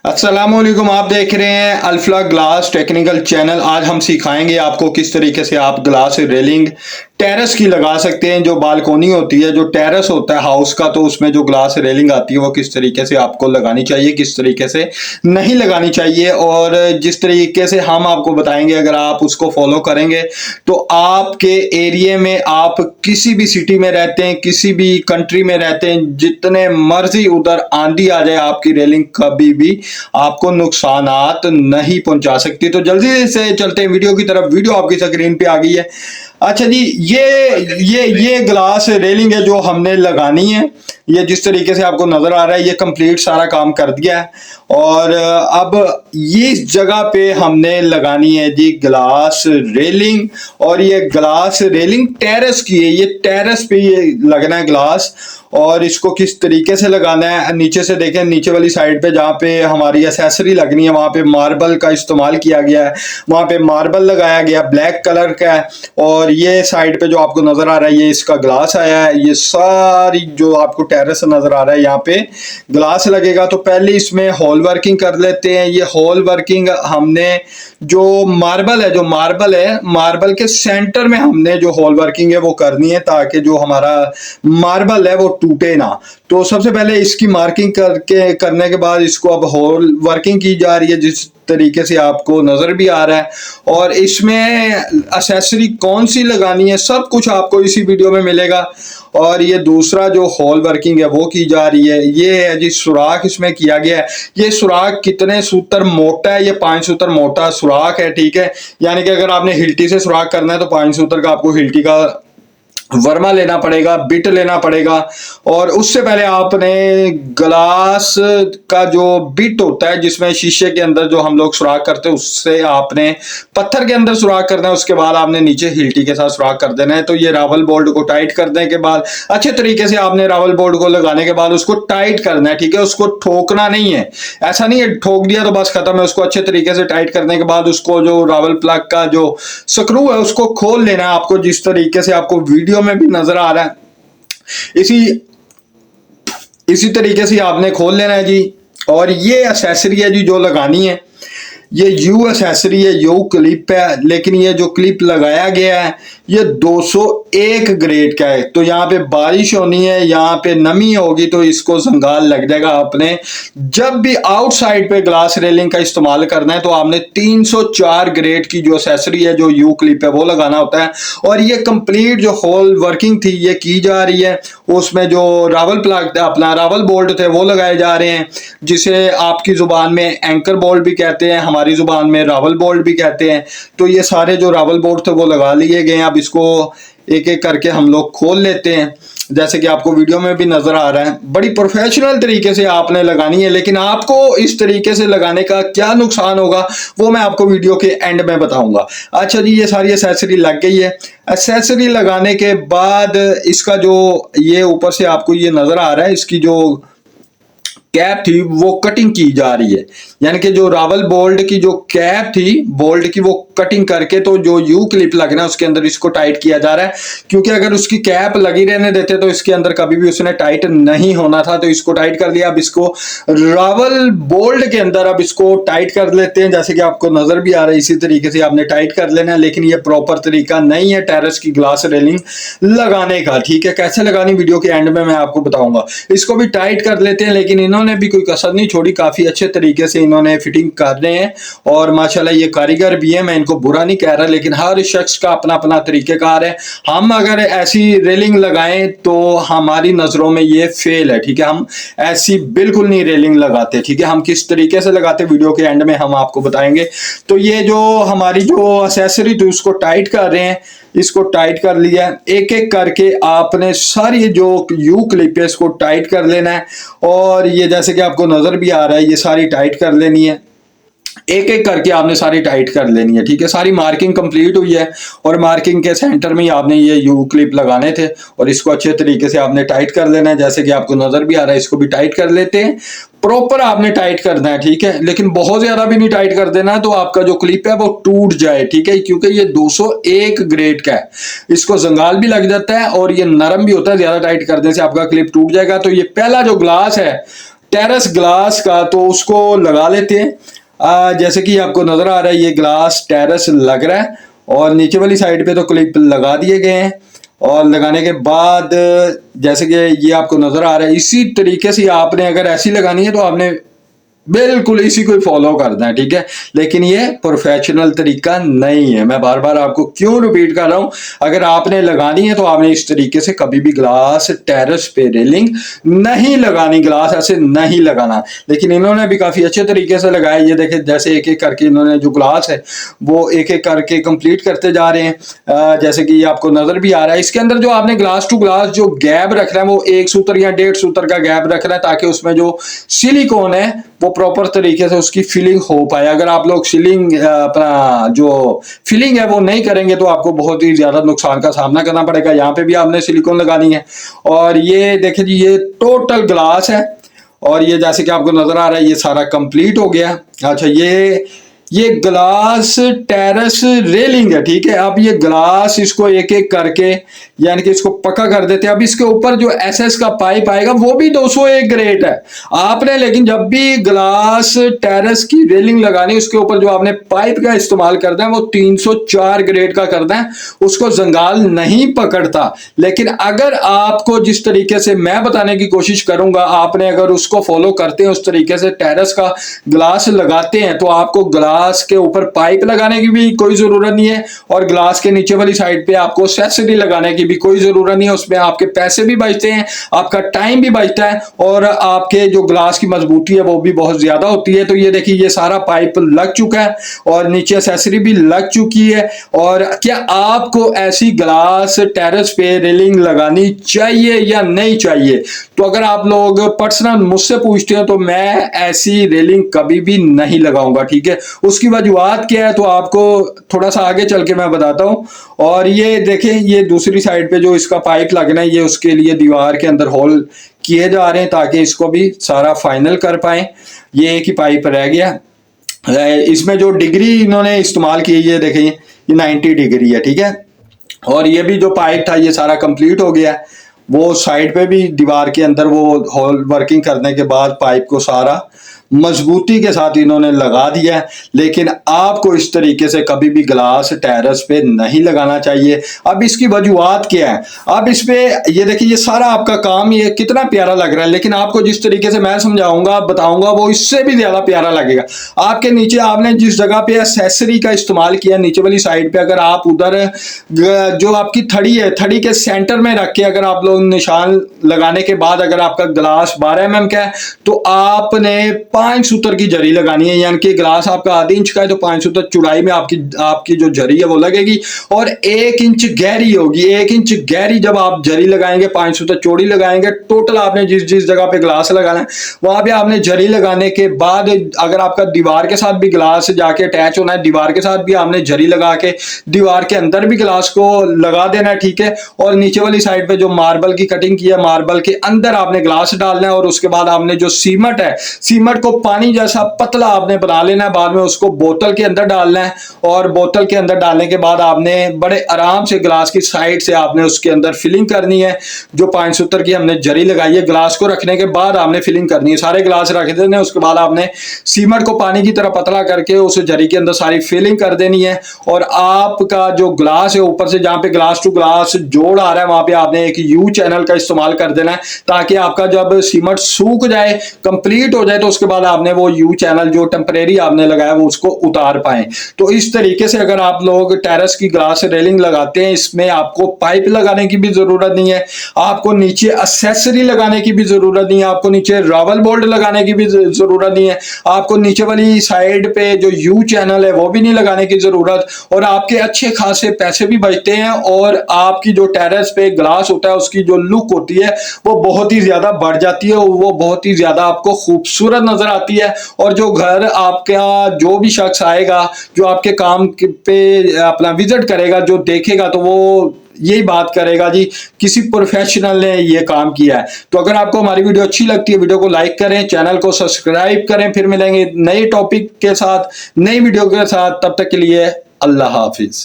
अस्सलामुअलैकुम, आप देख रहे हैं अल्फला ग्लास टेक्निकल चैनल। आज हम सिखाएंगे आपको किस तरीके से आप ग्लास रेलिंग टेरेस की लगा सकते हैं। जो बालकोनी होती है, जो टेरेस होता है हाउस का, तो उसमें जो ग्लास रेलिंग आती है वो किस तरीके से आपको लगानी चाहिए, किस तरीके से नहीं लगानी चाहिए। और जिस तरीके से हम आपको बताएंगे, अगर आप उसको फॉलो करेंगे तो आपके एरिया में, आप किसी भी सिटी में रहते हैं, किसी भी कंट्री में रहते हैं, जितने मर्जी उधर आंधी आ जाए, आपकी रेलिंग कभी भी आपको नुकसानात नहीं पहुंचा सकती। तो जल्दी से चलते हैं वीडियो की तरफ। वीडियो आपकी स्क्रीन पे आ गई है। अच्छा जी, ये ग्लास रेलिंग है जो हमने लगानी है। ये जिस तरीके से आपको नजर आ रहा है, ये कंप्लीट सारा काम कर दिया है। और अब ये इस जगह पे हमने लगानी है जी ग्लास रेलिंग। और ये ग्लास रेलिंग टेरेस की है, ये टेरेस पे ये लगना है ग्लास। और इसको किस तरीके से लगाना है, नीचे से देखें, नीचे वाली साइड पे जहाँ पे हमारी एसेसरी लगनी है, वहां पे मार्बल का इस्तेमाल किया गया है। वहां पे मार्बल लगाया गया, ब्लैक कलर का है। और ये साइड पे जो आपको नजर आ रहा है, ये इसका ग्लास आया है। ये सारी जो आपको टेरेस नजर आ रहा है, यहाँ पे ग्लास लगेगा। तो पहले इसमें हॉल वर्किंग कर लेते हैं। ये हॉल वर्किंग हमने जो मार्बल है, मार्बल के सेंटर में हमने जो हॉल वर्किंग है वो करनी है, ताकि जो हमारा मार्बल है वो टूटे ना। तो सबसे पहले इसकी मार्किंग करने के बाद इसको अब हॉल वर्किंग की जा रही है, जिस तरीके से आपको नजर भी आ रहा है। और इसमें एक्सेसरी कौन सी लगानी है, सब कुछ आपको इसी वीडियो में मिलेगा। और ये दूसरा जो हॉल वर्किंग है वो की जा रही है। ये है जी सुराख इसमें किया गया है। ये सुराख कितने सूत्र मोटा है, ये 5 सूत्र मोटा सुराख है, ठीक है। यानी कि अगर आपने हिल्टी से सुराख करना है तो 5 सूत्र का आपको हिल्टी का वर्मा लेना पड़ेगा, बिट लेना पड़ेगा। और उससे पहले आपने ग्लास का जो बिट होता है, जिसमें शीशे के अंदर जो हम लोग सुराख करते हैं, उससे आपने पत्थर के अंदर सुराख करना है। उसके बाद आपने नीचे हिल्टी के साथ सुराख कर देना है। तो ये रावल बोल्ट को टाइट करने के बाद अच्छे तरीके से आपने रावल बोल्ट को लगाने के बाद उसको टाइट करना है, ठीक है। उसको ठोकना नहीं है, ऐसा नहीं है ठोक दिया तो बस खत्म है। उसको अच्छे तरीके से टाइट करने के बाद उसको जो रावल प्लग का जो स्क्रू है उसको खोल लेना है आपको, जिस तरीके से आपको वीडियो में भी नजर आ रहा है। इसी तरीके से आपने खोल लेना है जी। और ये एक्सेसरी है जी जो लगानी है, ये यू एक्सेसरी है, यू क्लिप है। लेकिन ये जो क्लिप लगाया गया है ये 201 ग्रेड का है। तो यहाँ पे बारिश होनी है, यहाँ पे नमी होगी तो इसको जंगाल लग जाएगा। आपने जब भी आउटसाइड पे ग्लास रेलिंग का इस्तेमाल करना है तो आपने 304 ग्रेड की जो एक्सेसरी है, जो यू क्लिप है, वो लगाना होता है। और ये कंप्लीट जो होल वर्किंग थी ये की जा रही है। उसमें जो रावल प्लग अपना रावल बोल्ट थे वो लगाए जा रहे हैं, जिसे आपकी जुबान में एंकर बोल्ट भी कहते हैं, हमारी जुबान में रावल बोल्ट भी कहते हैं। तो ये सारे जो रावल बोल्ट थे वो लगा लिए गए हैं। अब इसको एक एक करके हम लोग खोल लेते हैं, जैसे कि आपको वीडियो में भी नजर आ रहा है। बड़ी प्रोफेशनल तरीके से आपने लगानी है, लेकिन आपको इस तरीके से लगाने का क्या नुकसान होगा वो मैं आपको वीडियो के एंड में बताऊंगा। अच्छा जी, ये सारी एक्सेसरी लग गई है। एक्सेसरी लगाने के बाद इसका जो ये ऊपर से आपको ये नजर आ रहा है, इसकी जो कैप थी वो कटिंग की जा रही है। यानी कि जो रावल बोल्ट की जो कैप थी बोल्ट की, वो कटिंग करके तो जो यू क्लिप लगना है उसके अंदर इसको टाइट किया जा रहा है। क्योंकि अगर उसकी कैप लगी रहने देते तो इसके अंदर कभी भी उसने टाइट नहीं होना था। तो इसको टाइट कर लिया। अब इसको रावल बोल्ट के अंदर अब इसको टाइट कर लेते हैं, जैसे कि आपको नजर भी आ रहा है। इसी तरीके से आपने टाइट कर लेना है। लेकिन ये प्रॉपर तरीका नहीं है टेरेस की ग्लास रेलिंग लगाने का, ठीक है। कैसे लगानी वीडियो के एंड में मैं आपको बताऊंगा। इसको भी टाइट कर लेते हैं, लेकिन इन्होंने भी कोई कसर नहीं छोड़ी, काफी अच्छे तरीके से इन्होंने फिटिंग कर रहे हैं। और माशाल्लाह ये कारीगर भी है, मैं इनको बुरा नहीं कह रहा, लेकिन हर शख्स का अपना अपना तरीकेकार है। हम अगर ऐसी रेलिंग लगाएं तो हमारी नजरों में ये फेल है, ठीक है। हम ऐसी बिल्कुल नहीं रेलिंग लगाते, ठीक है। हम किस तरीके से लगाते वीडियो के एंड में हम आपको बताएंगे। तो ये जो हमारी जो एक्सेसरी थी उसको टाइट कर रहे हैं। इसको टाइट कर लिया, एक एक करके आपने सारी जो यू क्लिप है इसको टाइट कर लेना है। और ये जैसे कि आपको नजर भी आ रहा है, ये सारी टाइट कर लेनी है। एक एक करके आपने सारी टाइट कर लेनी है, ठीक है। सारी मार्किंग कंप्लीट हुई है और मार्किंग के सेंटर में ही आपने ये यू क्लिप लगाने थे और इसको अच्छे तरीके से आपने टाइट कर लेना है, जैसे कि आपको नजर भी आ रहा है। इसको भी टाइट कर लेते हैं, प्रॉपर आपने टाइट करना है, ठीक है। लेकिन बहुत ज्यादा भी नहीं टाइट कर देना तो आपका जो क्लिप है वो टूट जाए, ठीक है। क्योंकि ये 201 ग्रेड का है, इसको जंगाल भी लग जाता है और ये नरम भी होता है। ज्यादा टाइट कर देने से आपका क्लिप टूट जाएगा। तो ये पहला जो ग्लास है टेरेस ग्लास का, तो उसको लगा लेते हैं। जैसे कि आपको नजर आ रहा है ये ग्लास टेरेस लग रहा है, और नीचे वाली साइड पे तो क्लिप लगा दिए गए हैं। और लगाने के बाद जैसे कि ये आपको नजर आ रहा है, इसी तरीके से आपने अगर ऐसी लगानी है तो आपने बिल्कुल इसी को फॉलो करना है, ठीक है। लेकिन ये प्रोफेशनल तरीका नहीं है, मैं बार बार आपको क्यों रिपीट कर रहा हूं। अगर आपने लगानी है तो आपने इस तरीके से कभी भी ग्लास टेरेस पे रेलिंग नहीं लगानी, ग्लास ऐसे नहीं लगाना। लेकिन इन्होंने भी काफी अच्छे तरीके से लगाया। ये देखे जैसे एक एक करके इन्होंने जो ग्लास है वो एक एक करके कंप्लीट करते जा रहे हैं। जैसे कि ये आपको नजर भी आ रहा है। इसके अंदर जो आपने ग्लास टू ग्लास जो गैप रख रहा है वो 1 सूत्र या 1.5 सूत्र का गैप रख रहा है, ताकि उसमें जो सिलिकॉन है वो प्रॉपर तरीके से उसकी फिलिंग हो पाए। अगर आप लोग सीलिंग अपना जो फिलिंग है वो नहीं करेंगे तो आपको बहुत ही ज्यादा नुकसान का सामना करना पड़ेगा। यहाँ पे भी आपने सिलिकॉन लगानी है। और ये देखिए जी, ये टोटल ग्लास है, और ये जैसे कि आपको नजर आ रहा है ये सारा कंप्लीट हो गया। अच्छा, ये ग्लास टेरेस रेलिंग है, ठीक है। अब ये ग्लास इसको एक एक करके यानी कि इसको पक्का कर देते हैं। अब इसके ऊपर जो एसएस का पाइप आएगा वो भी 201 ग्रेड है आपने, लेकिन जब भी ग्लास टेरेस की रेलिंग लगानी उसके ऊपर जो आपने पाइप का इस्तेमाल करना है वो 304 ग्रेड का करना है, उसको जंगाल नहीं पकड़ता। लेकिन अगर आपको जिस तरीके से मैं बताने की कोशिश करूंगा आपने अगर उसको फॉलो करते हैं, उस तरीके से टेरेस का ग्लास लगाते हैं, तो आपको ग्लास के ऊपर पाइप लगाने की भी कोई जरूरत नहीं है, और ग्लास के नीचे वाली साइड पे आपको एक्सेसरी लगाने की भी कोई जरूरत नहीं है। उसमें आपके पैसे भी बचते हैं, आपका टाइम भी बचता है, और आपके जो ग्लास की मजबूती है वो भी बहुत ज्यादा होती है। तो ये देखिए ये सारा पाइप लग चुका है और नीचे एक्सेसरी भी लग चुकी है। और क्या आपको ऐसी ग्लास टेरेस पे रेलिंग लगानी चाहिए या नहीं चाहिए? तो अगर आप लोग पर्सनल मुझसे पूछते हो तो मैं ऐसी रेलिंग कभी भी नहीं लगाऊंगा, ठीक है। उसकी वजूहत क्या है तो आपको थोड़ा सा आगे चल के मैं बताता हूं। और ये देखें, ये दूसरी साइड पे जो इसका पाइप लगना है ये उसके लिए दीवार के अंदर होल किए जा रहे हैं ताकि इसको भी सारा फाइनल कर पाए। ये एक ही पाइप रह गया। इसमें जो डिग्री इन्होंने इस्तेमाल की है ये देखें, ये 90 डिग्री है, ठीक है। और ये भी जो पाइप था ये सारा कंप्लीट हो गया। वो साइड पे भी दीवार के अंदर वो होल वर्किंग करने के बाद पाइप को सारा मजबूती के साथ इन्होंने लगा दिया है। लेकिन आपको इस तरीके से कभी भी ग्लास टेरेस पे नहीं लगाना चाहिए। अब इसकी वजूहत क्या है? अब इस पे ये देखिए ये सारा आपका काम ये कितना प्यारा लग रहा है, लेकिन आपको जिस तरीके से मैं समझाऊंगा बताऊंगा वो इससे भी ज्यादा प्यारा लगेगा। आपके नीचे आपने जिस जगह पे एक्सेसरी का इस्तेमाल किया नीचे वाली साइड पे, अगर आप उधर जो आपकी थड़ी है थड़ी के सेंटर में रख के अगर आप लोग निशान लगाने के बाद अगर आपका ग्लास 12 mm का है तो आपने 5 सूत्र की जरी लगानी है। यानी कि ग्लास आपका आधी इंच का है तो 5 सूत्र चौड़ाई में आपकी जो जरी है वो लगेगी, और 1 इंच गहरी होगी। 1 इंच गहरी जब आप जरी लगाएंगे 5 सूत्र चौड़ी लगाएंगे, टोटल आपने जिस जिस जगह पे ग्लास लगाना है वहां पे आपने जरी लगाने के बाद अगर आपका दीवार के साथ भी ग्लास जाके अटैच होना है, दीवार के साथ भी आपने जरी लगा के दीवार के अंदर भी ग्लास को लगा देना है, ठीक है। और नीचे वाली साइड पे जो मार्बल की कटिंग की है मार्बल के अंदर आपने ग्लास डालना है, और उसके बाद आपने जो सीमेंट है सीमेंट को पानी जैसा पतला आपने बना लेना है। बाद में उसको बोतल के अंदर डालना है, और बोतल के अंदर डालने के बाद आपने बड़े आराम से ग्लास की साइड से आपने उसके अंदर फिलिंग करनी है। जो 5 सूत्र की हमने जरी लगाई है ग्लास को रखने के बाद आपने फिलिंग करनी है। सारे ग्लास रख देने, उसके बाद आपने सीमेंट को पानी की तरह पतला करके उस जरी के अंदर सारी फिलिंग कर देनी है। और आपका जो ग्लास है ऊपर से जहां पे ग्लास टू ग्लास जोड़ आ रहा है वहां पे आपने एक यू चैनल का इस्तेमाल कर देना है, ताकि आपका जब सीमेंट सूख जाए कंप्लीट हो जाए तो उसके बाद आपने वो यू चैनल जो टेम्परेरी आपने लगाया वो उसको उतार पाए। तो इस तरीके से अगर आप लोग टेरेस की ग्लास रेलिंग लगाते हैं इसमें आपको पाइप लगाने की भी जरूरत नहीं है, आपको नीचे एक्सेसरी लगाने की भी जरूरत नहीं है, आपको नीचे रावल बोल्ट लगाने की भी जरूरत नहीं है, आपको नीचे वाली साइड पे जो यू चैनल है वो भी नहीं लगाने की जरूरत, और आपके अच्छे खासे पैसे भी बचते हैं। और आपकी जो टेरेस पे ग्लास होता है उसकी जो लुक होती है वो बहुत ही ज्यादा बढ़ जाती है, वो बहुत ही ज्यादा आपको खूबसूरत नजर आती है। और जो घर आपका जो भी शख्स आएगा जो आपके काम पे अपना विजिट करेगा जो देखेगा तो वो यही बात करेगा जी किसी प्रोफेशनल ने ये काम किया है। तो अगर आपको हमारी वीडियो अच्छी लगती है वीडियो को लाइक करें, चैनल को सब्सक्राइब करें। फिर मिलेंगे नए टॉपिक के साथ नई वीडियो के साथ, तब तक के लिए अल्लाह हाफिज।